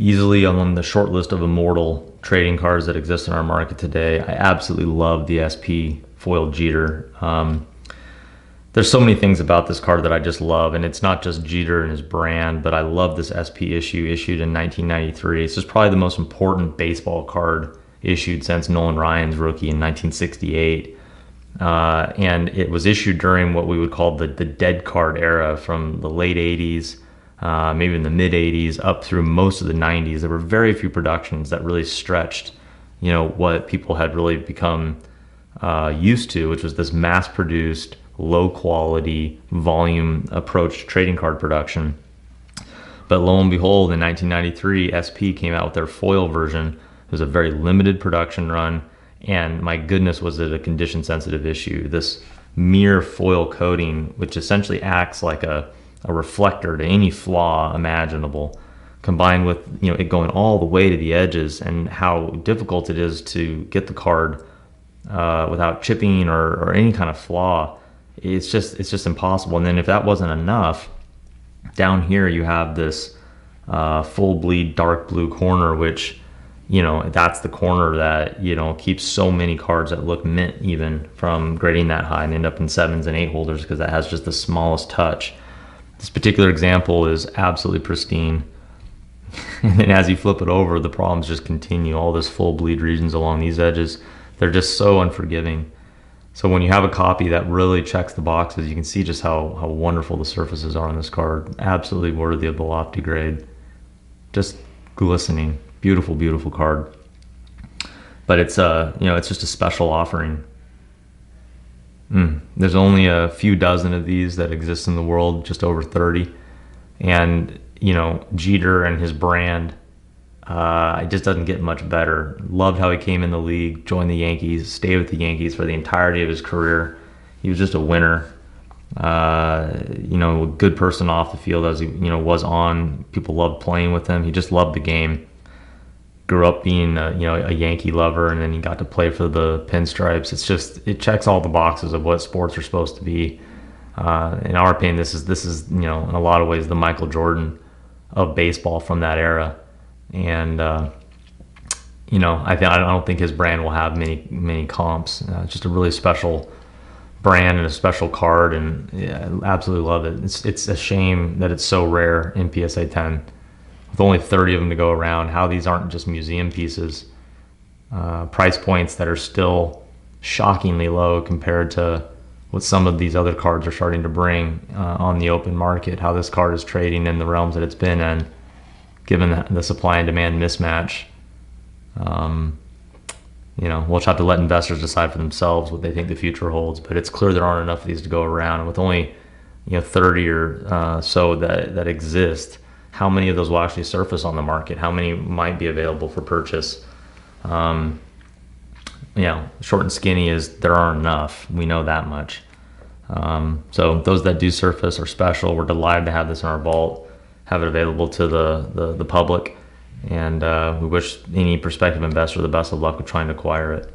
easily on the short list of immortal trading cards that exist in our market today. I absolutely love the SP foiled Jeter. There's so many things about this card that I just love, and it's not just Jeter and his brand, but I love this SP issue issued in 1993. It's just probably the most important baseball card issued since Nolan Ryan's rookie in 1968. And it was issued during what we would call the dead card era, from the late 80s, maybe in the mid 80s, up through most of the 90s. There were very few productions that really stretched, what people had really become used to, which was this mass-produced, low-quality, volume approach to trading card production. But lo and behold, in 1993, SP came out with their foil version. It was a very limited production run, and my goodness, was it a condition-sensitive issue. This mere foil coating, which essentially acts like a reflector to any flaw imaginable, combined with it going all the way to the edges, and how difficult it is to get the card without chipping or any kind of flaw. It's just impossible. And then if that wasn't enough, down here you have this full bleed dark blue corner, which that's the corner that keeps so many cards that look mint even from grading that high and end up in 7s and 8 holders, because that has just the smallest touch. This particular example is absolutely pristine. And then as you flip it over, the problems just continue. All this full bleed regions along these edges, they're just so unforgiving. So when you have a copy that really checks the boxes, you can see just how wonderful the surfaces are on this card. Absolutely worthy of the lofty grade. Just glistening. Beautiful, beautiful card. But it's it's just a special offering. There's only a few dozen of these that exist in the world, just over 30. And, Jeter and his brand, it just doesn't get much better. Loved how he came in the league, joined the Yankees, stayed with the Yankees for the entirety of his career. He was just a winner. A good person off the field as he, was on. People loved playing with him. He just loved the game. Grew up being, a Yankee lover, and then he got to play for the Pinstripes. It checks all the boxes of what sports are supposed to be. In our opinion, this is in a lot of ways the Michael Jordan of baseball from that era. And I don't think his brand will have many comps. It's just a really special brand and a special card, and yeah, I absolutely love it. It's a shame that it's so rare in PSA 10, with only 30 of them to go around. How these aren't just museum pieces, price points that are still shockingly low compared to what some of these other cards are starting to bring on the open market. How this card is trading in the realms that it's been in, given the supply and demand mismatch. We'll just have to let investors decide for themselves what they think the future holds. But it's clear there aren't enough of these to go around. And with only 30 or so that exist, how many of those will actually surface on the market? How many might be available for purchase? Short and skinny is there aren't enough. We know that much. So those that do surface are special. We're delighted to have this in our vault, have it available to the public, and we wish any prospective investor the best of luck with trying to acquire it.